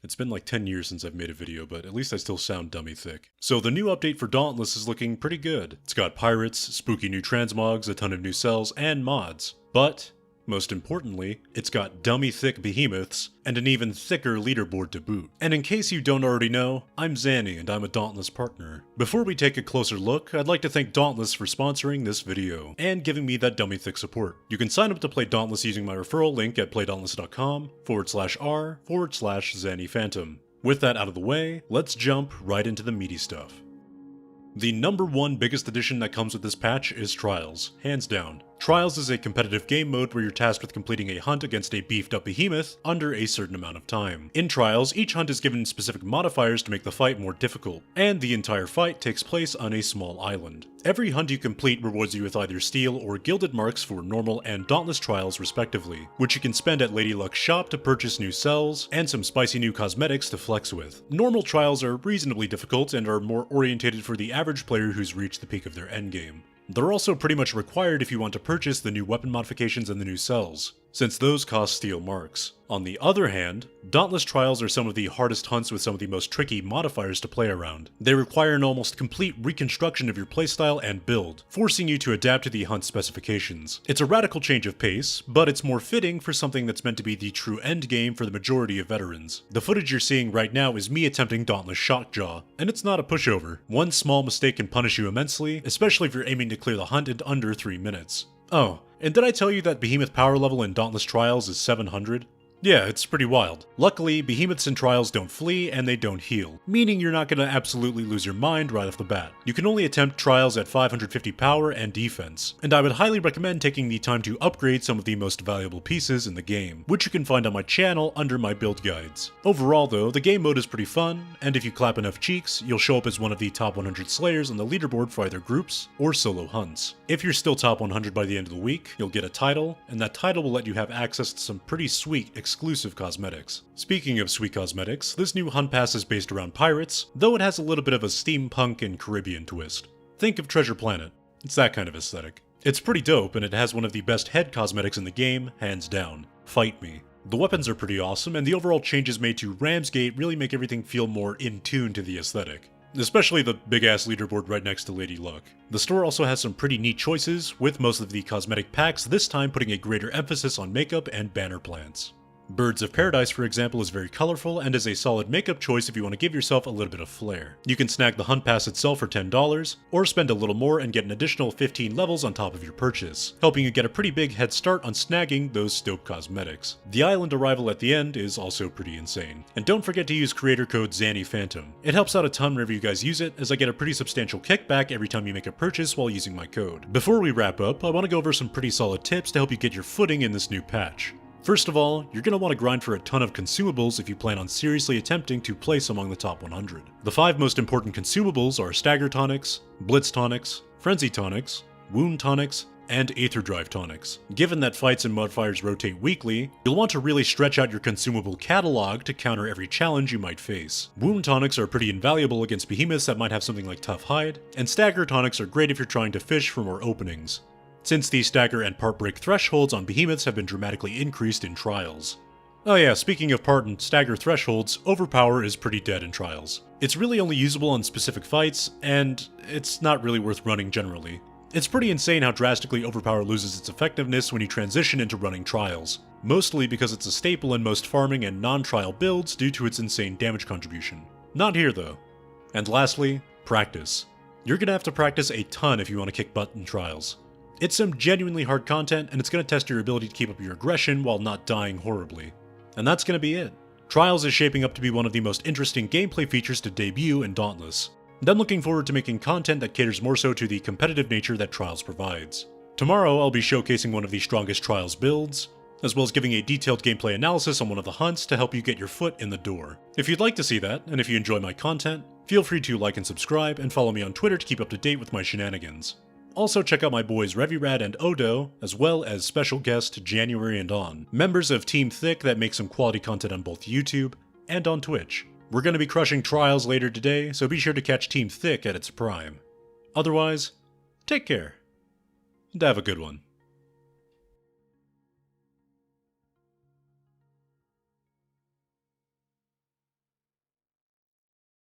It's been like 10 years since I've made a video, but at least I still sound dummy thick. So the new update for Dauntless is looking pretty good. It's got pirates, spooky new transmogs, a ton of new cells, and mods. But, most importantly, it's got dummy thick behemoths, and an even thicker leaderboard to boot. And in case you don't already know, I'm Zanny and I'm a Dauntless partner. Before we take a closer look, I'd like to thank Dauntless for sponsoring this video, and giving me that dummy thick support. You can sign up to play Dauntless using my referral link at playdauntless.com/r/ZannyPhantom. With that out of the way, let's jump right into the meaty stuff. The number one biggest addition that comes with this patch is Trials, hands down. Trials is a competitive game mode where you're tasked with completing a hunt against a beefed up behemoth under a certain amount of time. In Trials, each hunt is given specific modifiers to make the fight more difficult, and the entire fight takes place on a small island. Every hunt you complete rewards you with either steel or gilded marks for normal and dauntless trials respectively, which you can spend at Lady Luck's shop to purchase new cells and some spicy new cosmetics to flex with. Normal trials are reasonably difficult and are more orientated for the average player who's reached the peak of their endgame. They're also pretty much required if you want to purchase the new weapon modifications and the new cells, since those cost steel marks. On the other hand, Dauntless Trials are some of the hardest hunts with some of the most tricky modifiers to play around. They require an almost complete reconstruction of your playstyle and build, forcing you to adapt to the hunt specifications. It's a radical change of pace, but it's more fitting for something that's meant to be the true endgame for the majority of veterans. The footage you're seeing right now is me attempting Dauntless Shockjaw, and it's not a pushover. One small mistake can punish you immensely, especially if you're aiming to clear the hunt in under 3 minutes. Oh, and did I tell you that Behemoth power level in Dauntless Trials is 700? Yeah, it's pretty wild. Luckily, behemoths in Trials don't flee and they don't heal, meaning you're not gonna absolutely lose your mind right off the bat. You can only attempt Trials at 550 power and defense, and I would highly recommend taking the time to upgrade some of the most valuable pieces in the game, which you can find on my channel under my build guides. Overall though, the game mode is pretty fun, and if you clap enough cheeks, you'll show up as one of the top 100 slayers on the leaderboard for either groups or solo hunts. If you're still top 100 by the end of the week, you'll get a title, and that title will let you have access to some pretty sweet exclusive cosmetics. Speaking of sweet cosmetics, this new hunt pass is based around pirates, though it has a little bit of a steampunk and Caribbean twist. Think of Treasure Planet. It's that kind of aesthetic. It's pretty dope, and it has one of the best head cosmetics in the game, hands down. Fight me. The weapons are pretty awesome, and the overall changes made to Ramsgate really make everything feel more in tune to the aesthetic. Especially the big-ass leaderboard right next to Lady Luck. The store also has some pretty neat choices, with most of the cosmetic packs this time putting a greater emphasis on makeup and banner plants. Birds of Paradise, for example, is very colorful and is a solid makeup choice if you want to give yourself a little bit of flair. You can snag the hunt pass itself for $10, or spend a little more and get an additional 15 levels on top of your purchase, helping you get a pretty big head start on snagging those dope cosmetics. The island arrival at the end is also pretty insane. And don't forget to use creator code XANNYPHANTOM. It helps out a ton whenever you guys use it, as I get a pretty substantial kickback every time you make a purchase while using my code. Before we wrap up, I want to go over some pretty solid tips to help you get your footing in this new patch. First of all, you're going to want to grind for a ton of consumables if you plan on seriously attempting to place among the top 100. The 5 most important consumables are Stagger Tonics, Blitz Tonics, Frenzy Tonics, Wound Tonics, and Aether Drive Tonics. Given that fights and modifiers rotate weekly, you'll want to really stretch out your consumable catalog to counter every challenge you might face. Wound Tonics are pretty invaluable against behemoths that might have something like Tough Hide, and Stagger Tonics are great if you're trying to fish for more openings, since the stagger and part break thresholds on behemoths have been dramatically increased in Trials. Oh yeah, speaking of part and stagger thresholds, Overpower is pretty dead in Trials. It's really only usable on specific fights, and it's not really worth running generally. It's pretty insane how drastically Overpower loses its effectiveness when you transition into running Trials, mostly because it's a staple in most farming and non-trial builds due to its insane damage contribution. Not here though. And lastly, practice. You're gonna have to practice a ton if you want to kick butt in Trials. It's some genuinely hard content, and it's going to test your ability to keep up your aggression while not dying horribly. And that's going to be it. Trials is shaping up to be one of the most interesting gameplay features to debut in Dauntless, and I'm looking forward to making content that caters more so to the competitive nature that Trials provides. Tomorrow I'll be showcasing one of the strongest Trials builds, as well as giving a detailed gameplay analysis on one of the hunts to help you get your foot in the door. If you'd like to see that, and if you enjoy my content, feel free to like and subscribe, and follow me on Twitter to keep up to date with my shenanigans. Also check out my boys RevvyRad and OhDough, as well as special guest JanuaryAndOn, members of Team Thicc that make some quality content on both YouTube and on Twitch. We're going to be crushing Trials later today, so be sure to catch Team Thicc at its prime. Otherwise, take care, and have a good one.